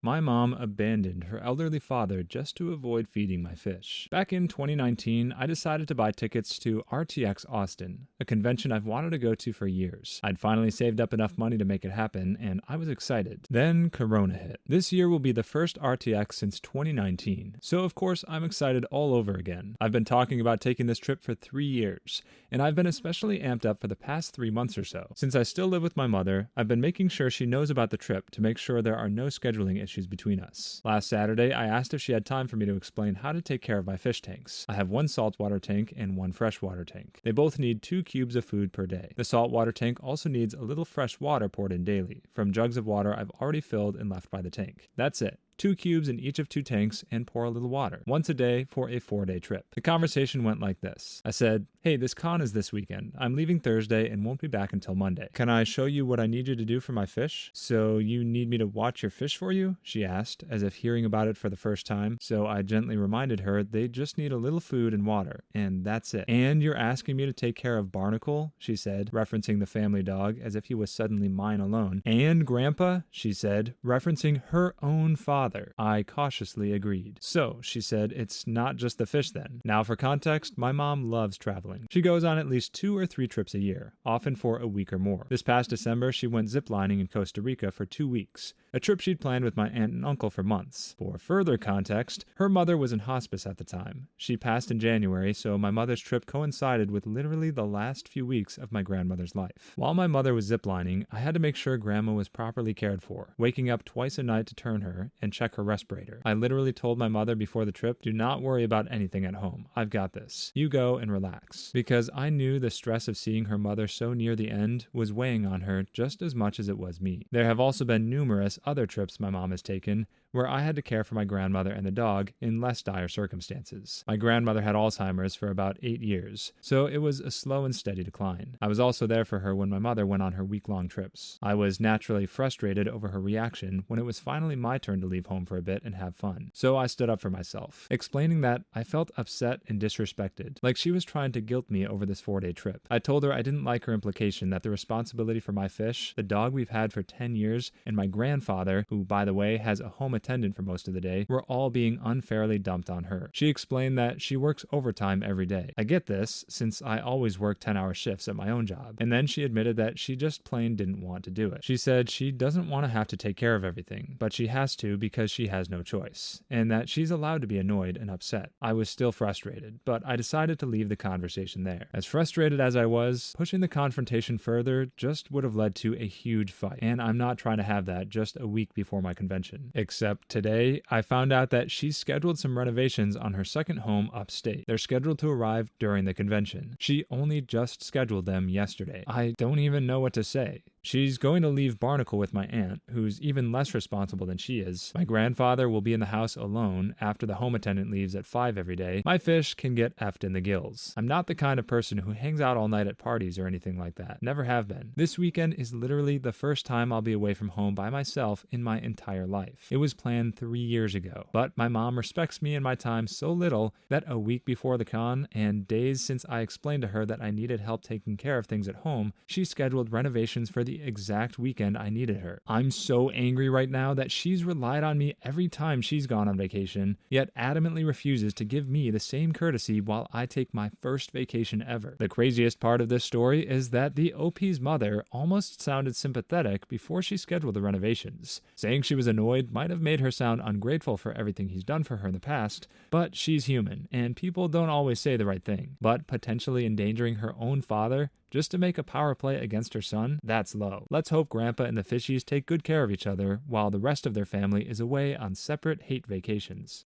My mom abandoned her elderly father just to avoid feeding my fish. Back in 2019, I decided to buy tickets to RTX Austin, a convention I've wanted to go to for years. I'd finally saved up enough money to make it happen, and I was excited. Then Corona hit. This year will be the first RTX since 2019, so of course I'm excited all over again. I've been talking about taking this trip for 3 years, and I've been especially amped up for the past 3 months or so. Since I still live with my mother, I've been making sure she knows about the trip to make sure there are no scheduling issues between us. Last Saturday, I asked if she had time for me to explain how to take care of my fish tanks. I have one saltwater tank and one freshwater tank. They both need 2 cubes of food per day. The saltwater tank also needs a little fresh water poured in daily, from jugs of water I've already filled and left by the tank. That's it. 2 cubes in each of 2 tanks and pour a little water, once a day for a 4-day trip. The conversation went like this. I said, "Hey, this con is this weekend. I'm leaving Thursday and won't be back until Monday. Can I show you what I need you to do for my fish? So you need me to watch your fish for you?" she asked, as if hearing about it for the first time. So I gently reminded her they just need a little food and water, and that's it. "And you're asking me to take care of Barnacle?" she said, referencing the family dog as if he was suddenly mine alone. "And Grandpa?" she said, referencing her own father. I cautiously agreed. "So," she said, "it's not just the fish then." Now for context, my mom loves traveling. She goes on at least 2 or 3 trips a year, often for a week or more. This past December, she went ziplining in Costa Rica for 2 weeks, a trip she'd planned with my aunt and uncle for months. For further context, her mother was in hospice at the time. She passed in January, so my mother's trip coincided with literally the last few weeks of my grandmother's life. While my mother was ziplining, I had to make sure Grandma was properly cared for, waking up twice a night to turn her and check her respirator. I literally told my mother before the trip, "Do not worry about anything at home. I've got this. You go and relax." Because I knew the stress of seeing her mother so near the end was weighing on her just as much as it was me. There have also been numerous other trips my mom has taken where I had to care for my grandmother and the dog in less dire circumstances. My grandmother had Alzheimer's for about 8 years, so it was a slow and steady decline. I was also there for her when my mother went on her week-long trips. I was naturally frustrated over her reaction when it was finally my turn to leave home for a bit and have fun. So I stood up for myself, explaining that I felt upset and disrespected, like she was trying to guilt me over this 4-day trip. I told her I didn't like her implication that the responsibility for my fish, the dog we've had for 10 years, and my grandfather, who by the way has a home attendant for most of the day, were all being unfairly dumped on her. She explained that she works overtime every day. I get this, since I always work 10-hour shifts at my own job. And then she admitted that she just plain didn't want to do it. She said she doesn't want to have to take care of everything, but she has to because she has no choice, and that she's allowed to be annoyed and upset. I was still frustrated, but I decided to leave the conversation there. As frustrated as I was, pushing the confrontation further just would have led to a huge fight, and I'm not trying to have that just a week before my convention. Except today, I found out that she's scheduled some renovations on her second home upstate. They're scheduled to arrive during the convention. She only just scheduled them yesterday. I don't even know what to say. She's going to leave Barnacle with my aunt, who's even less responsible than she is. My grandfather will be in the house alone after the home attendant leaves at 5 every day. My fish can get effed in the gills. I'm not the kind of person who hangs out all night at parties or anything like that. Never have been. This weekend is literally the first time I'll be away from home by myself in my entire life. It was planned 3 years ago, but my mom respects me and my time so little that a week before the con, and days since I explained to her that I needed help taking care of things at home, she scheduled renovations for the exact weekend I needed her. I'm so angry right now that she's relied on me every time she's gone on vacation, yet adamantly refuses to give me the same courtesy while I take my first vacation ever. The craziest part of this story is that the OP's mother almost sounded sympathetic before she scheduled the renovations. Saying she was annoyed might have made her sound ungrateful for everything he's done for her in the past, but she's human, and people don't always say the right thing. But potentially endangering her own father just to make a power play against her son? That's low. Let's hope Grandpa and the fishies take good care of each other while the rest of their family is away on separate hate vacations.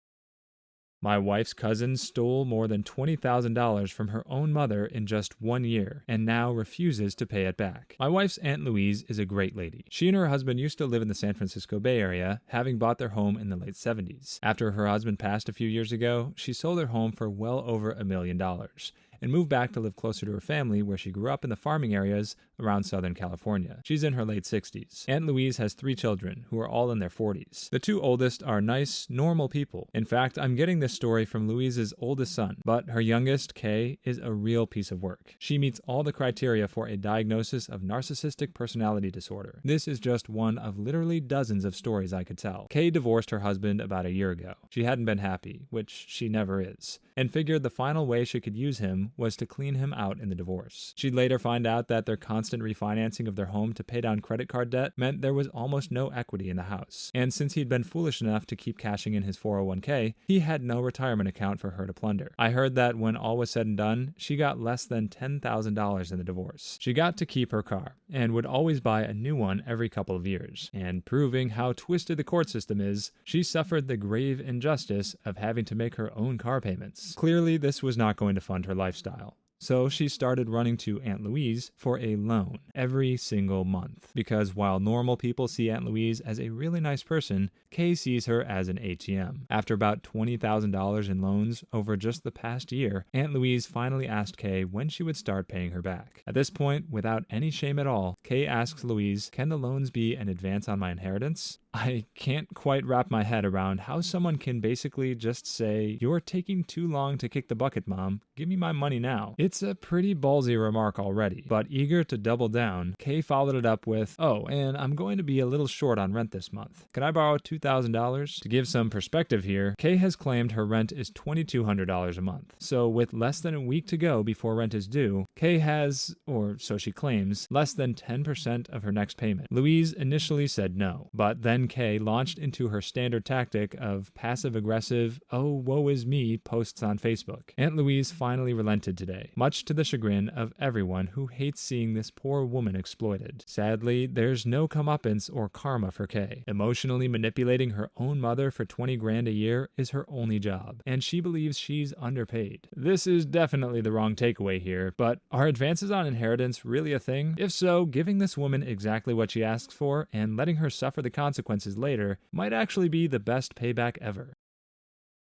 My wife's cousin stole more than $20,000 from her own mother in just 1 year, and now refuses to pay it back. My wife's Aunt Louise is a great lady. She and her husband used to live in the San Francisco Bay Area, having bought their home in the late 70s. After her husband passed a few years ago, she sold her home for well over $1 million. and moved back to live closer to her family where she grew up in the farming areas around Southern California. She's in her late 60s. Aunt Louise has 3 children, who are all in their 40s. The 2 oldest are nice, normal people. In fact, I'm getting this story from Louise's oldest son, but her youngest, Kay, is a real piece of work. She meets all the criteria for a diagnosis of narcissistic personality disorder. This is just one of literally dozens of stories I could tell. Kay divorced her husband about a year ago. She hadn't been happy, which she never is, and figured the final way she could use him was to clean him out in the divorce. She'd later find out that their constant refinancing of their home to pay down credit card debt meant there was almost no equity in the house, and since he'd been foolish enough to keep cashing in his 401k, he had no retirement account for her to plunder. I heard that when all was said and done, she got less than $10,000 in the divorce. She got to keep her car, and would always buy a new one every couple of years, and proving how twisted the court system is, she suffered the grave injustice of having to make her own car payments. Clearly, this was not going to fund her lifestyle. So she started running to Aunt Louise for a loan every single month. Because while normal people see Aunt Louise as a really nice person, Kay sees her as an ATM. After about $20,000 in loans over just the past year, Aunt Louise finally asked Kay when she would start paying her back. At this point, without any shame at all, Kay asks Louise, "Can the loans be an advance on my inheritance?" I can't quite wrap my head around how someone can basically just say, "You're taking too long to kick the bucket, Mom. Give me my money now." It's a pretty ballsy remark already, but eager to double down, Kay followed it up with, "Oh, and I'm going to be a little short on rent this month. Can I borrow $2,000? To give some perspective here, Kay has claimed her rent is $2,200 a month. So with less than a week to go before rent is due, Kay has, or so she claims, less than 10% of her next payment. Louise initially said no, but then Kay launched into her standard tactic of passive-aggressive, "oh, woe is me" posts on Facebook. Aunt Louise finally relented today, much to the chagrin of everyone who hates seeing this poor woman exploited. Sadly, there's no comeuppance or karma for Kay. Emotionally manipulating her own mother for 20 grand a year is her only job, and she believes she's underpaid. This is definitely the wrong takeaway here, but are advances on inheritance really a thing? If so, giving this woman exactly what she asks for and letting her suffer the consequences later might actually be the best payback ever.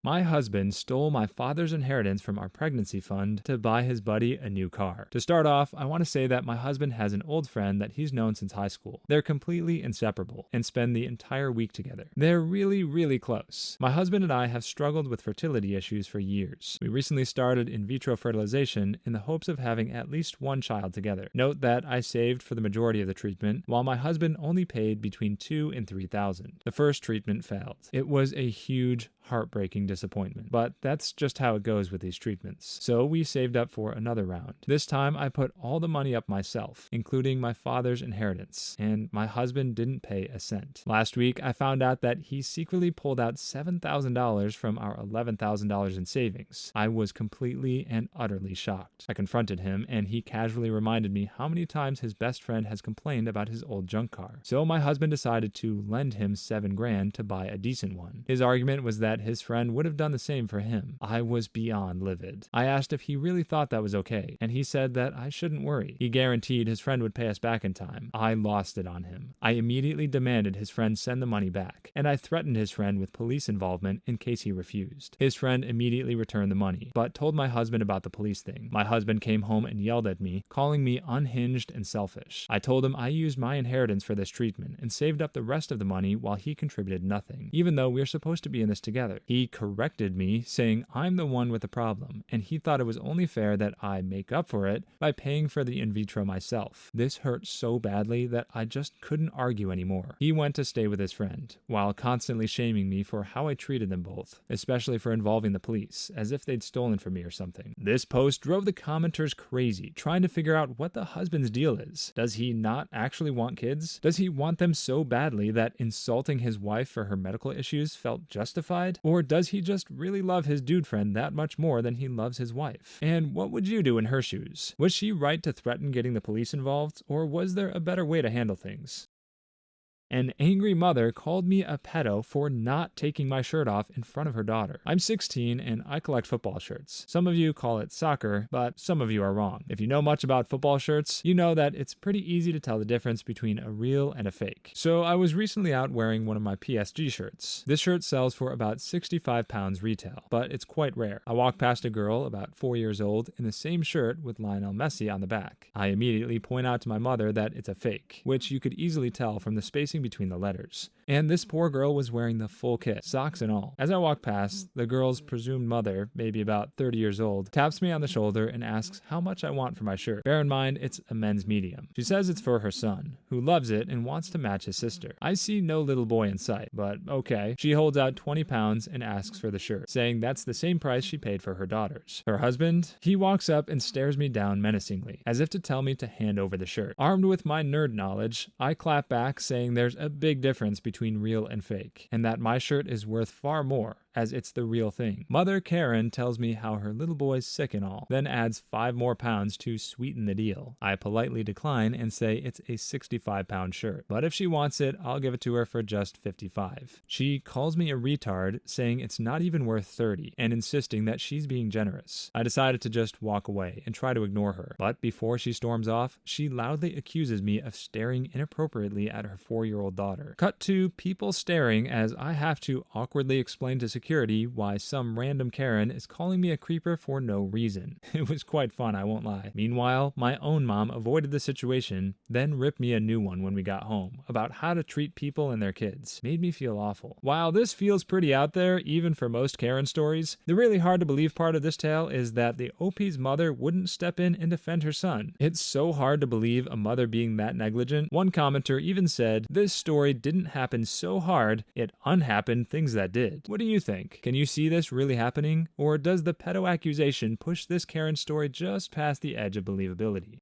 My husband stole my father's inheritance from our pregnancy fund to buy his buddy a new car. To start off, I want to say that my husband has an old friend that he's known since high school. They're completely inseparable and spend the entire week together. They're really, really close. My husband and I have struggled with fertility issues for years. We recently started in vitro fertilization in the hopes of having at least one child together. Note that I saved for the majority of the treatment, while my husband only paid between $2,000 and $3,000. The first treatment failed. It was a huge, heartbreaking disappointment, but that's just how it goes with these treatments. So we saved up for another round. This time I put all the money up myself, including my father's inheritance, and my husband didn't pay a cent. Last week I found out that he secretly pulled out $7,000 from our $11,000 in savings. I was completely and utterly shocked. I confronted him, and he casually reminded me how many times his best friend has complained about his old junk car. So my husband decided to lend him $7 grand to buy a decent one. His argument was that his friend would have done the same for him. I was beyond livid. I asked if he really thought that was okay, and he said that I shouldn't worry. He guaranteed his friend would pay us back in time. I lost it on him. I immediately demanded his friend send the money back, and I threatened his friend with police involvement in case he refused. His friend immediately returned the money, but told my husband about the police thing. My husband came home and yelled at me, calling me unhinged and selfish. I told him I used my inheritance for this treatment and saved up the rest of the money while he contributed nothing, even though we're supposed to be in this together. He corrected me, saying I'm the one with the problem, and he thought it was only fair that I make up for it by paying for the in vitro myself. This hurt so badly that I just couldn't argue anymore. He went to stay with his friend, while constantly shaming me for how I treated them both, especially for involving the police, as if they'd stolen from me or something. This post drove the commenters crazy, trying to figure out what the husband's deal is. Does he not actually want kids? Does he want them so badly that insulting his wife for her medical issues felt justified? Or does he just really love his dude friend that much more than he loves his wife? And what would you do in her shoes? Was she right to threaten getting the police involved, or was there a better way to handle things? An angry mother called me a pedo for not taking my shirt off in front of her daughter. I'm 16 and I collect football shirts. Some of you call it soccer, but some of you are wrong. If you know much about football shirts, you know that it's pretty easy to tell the difference between a real and a fake. So I was recently out wearing one of my PSG shirts. This shirt sells for about £65 retail, but it's quite rare. I walked past a girl about 4 years old in the same shirt with Lionel Messi on the back. I immediately point out to my mother that it's a fake, which you could easily tell from the spacing between the letters. And this poor girl was wearing the full kit, socks and all. As I walk past, the girl's presumed mother, maybe about 30 years old, taps me on the shoulder and asks how much I want for my shirt. Bear in mind, it's a men's medium. She says it's for her son, who loves it and wants to match his sister. I see no little boy in sight, but okay. She holds out £20 and asks for the shirt, saying that's the same price she paid for her daughter's. Her husband, he walks up and stares me down menacingly, as if to tell me to hand over the shirt. Armed with my nerd knowledge, I clap back saying there's a big difference between real and fake, and that my shirt is worth far more, as it's the real thing. Mother Karen tells me how her little boy's sick and all, then adds £5 more to sweeten the deal. I politely decline and say it's a £65 shirt, but if she wants it, I'll give it to her for just $55. She calls me a retard, saying it's not even worth $30, and insisting that she's being generous. I decided to just walk away and try to ignore her, but before she storms off, she loudly accuses me of staring inappropriately at her 4-year-old daughter. Cut to people staring as I have to awkwardly explain to security why some random Karen is calling me a creeper for no reason. It was quite fun, I won't lie. Meanwhile, my own mom avoided the situation, then ripped me a new one when we got home about how to treat people and their kids. Made me feel awful. While this feels pretty out there, even for most Karen stories, the really hard to believe part of this tale is that the OP's mother wouldn't step in and defend her son. It's so hard to believe a mother being that negligent. One commenter even said, this story didn't happen so hard, it unhappened things that did. What do you think? Can you see this really happening? Or does the pedo accusation push this Karen story just past the edge of believability?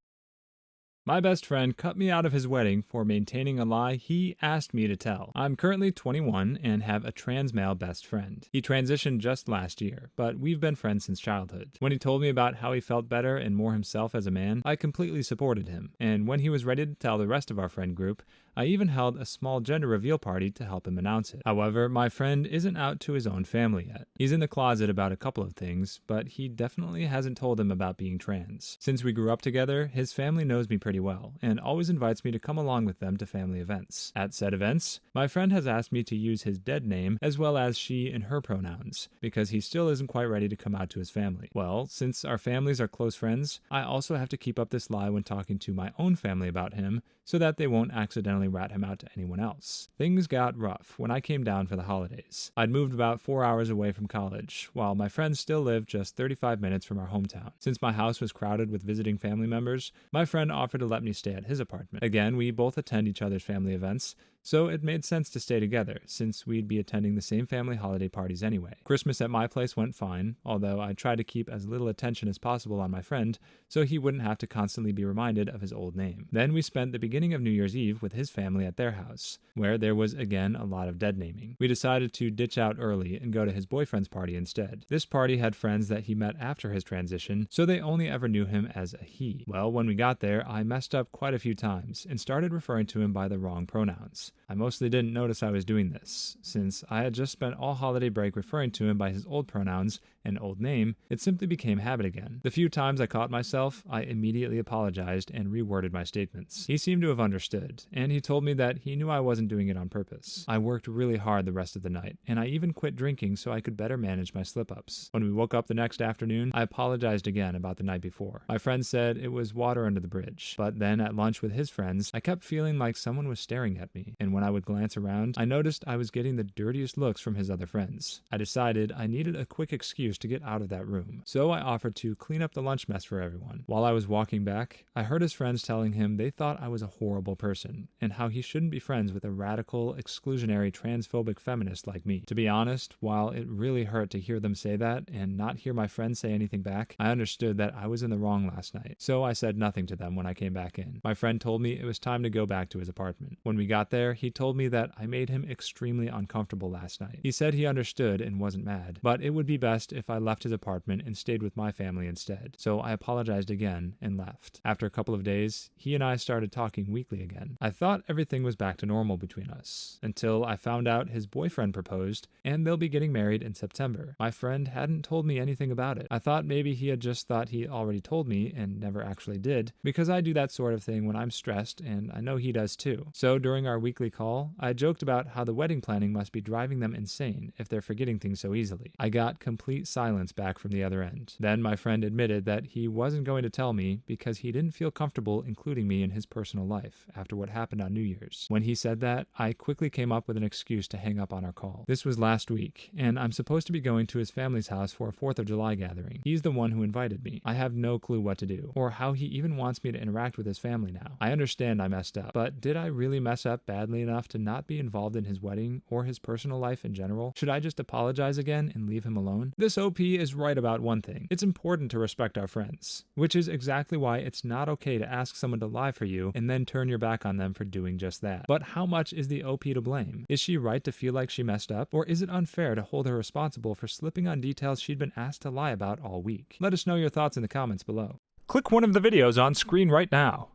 My best friend cut me out of his wedding for maintaining a lie he asked me to tell. I'm currently 21 and have a trans male best friend. He transitioned just last year, but we've been friends since childhood. When he told me about how he felt better and more himself as a man, I completely supported him. And when he was ready to tell the rest of our friend group, I even held a small gender reveal party to help him announce it. However, my friend isn't out to his own family yet. He's in the closet about a couple of things, but he definitely hasn't told them about being trans. Since we grew up together, his family knows me pretty well, and always invites me to come along with them to family events. At said events, my friend has asked me to use his dead name as well as she and her pronouns, because he still isn't quite ready to come out to his family. Well, since our families are close friends, I also have to keep up this lie when talking to my own family about him, so that they won't accidentally rat him out to anyone else. Things got rough when I came down for the holidays. I'd moved about 4 hours away from college, while my friends still lived just 35 minutes from our hometown. Since my house was crowded with visiting family members, my friend offered to let me stay at his apartment. Again, we both attend each other's family events, so it made sense to stay together, since we'd be attending the same family holiday parties anyway. Christmas at my place went fine, although I tried to keep as little attention as possible on my friend, so he wouldn't have to constantly be reminded of his old name. Then we spent the beginning of New Year's Eve with his family at their house, where there was again a lot of dead naming. We decided to ditch out early and go to his boyfriend's party instead. This party had friends that he met after his transition, so they only ever knew him as a he. Well, when we got there, I messed up quite a few times and started referring to him by the wrong pronouns. I mostly didn't notice I was doing this. Since I had just spent all holiday break referring to him by his old pronouns and old name, it simply became habit again. The few times I caught myself, I immediately apologized and reworded my statements. He seemed to have understood, and he told me that he knew I wasn't doing it on purpose. I worked really hard the rest of the night, and I even quit drinking so I could better manage my slip-ups. When we woke up the next afternoon, I apologized again about the night before. My friend said it was water under the bridge, but then at lunch with his friends, I kept feeling like someone was staring at me, and when I would glance around, I noticed I was getting the dirtiest looks from his other friends. I decided I needed a quick excuse to get out of that room, so I offered to clean up the lunch mess for everyone. While I was walking back, I heard his friends telling him they thought I was a horrible person, and how he shouldn't be friends with a radical, exclusionary, transphobic feminist like me. To be honest, while it really hurt to hear them say that and not hear my friends say anything back, I understood that I was in the wrong last night, so I said nothing to them when I came back in. My friend told me it was time to go back to his apartment. When we got there, there, he told me that I made him extremely uncomfortable last night. He said he understood and wasn't mad, but it would be best if I left his apartment and stayed with my family instead. So I apologized again and left. After a couple of days, he and I started talking weekly again. I thought everything was back to normal between us, until I found out his boyfriend proposed, and they'll be getting married in September. My friend hadn't told me anything about it. I thought maybe he had just thought he already told me and never actually did, because I do that sort of thing when I'm stressed, and I know he does too. So during our weekly call, I joked about how the wedding planning must be driving them insane if they're forgetting things so easily. I got complete silence back from the other end. Then my friend admitted that he wasn't going to tell me because he didn't feel comfortable including me in his personal life after what happened on New Year's. When he said that, I quickly came up with an excuse to hang up on our call. This was last week, and I'm supposed to be going to his family's house for a 4th of July gathering. He's the one who invited me. I have no clue what to do, or how he even wants me to interact with his family now. I understand I messed up, but did I really mess up badly enough to not be involved in his wedding or his personal life in general? Should I just apologize again and leave him alone? This OP is right about one thing. It's important to respect our friends, which is exactly why it's not okay to ask someone to lie for you and then turn your back on them for doing just that. But how much is the OP to blame? Is she right to feel like she messed up, or is it unfair to hold her responsible for slipping on details she'd been asked to lie about all week? Let us know your thoughts in the comments below. Click one of the videos on screen right now.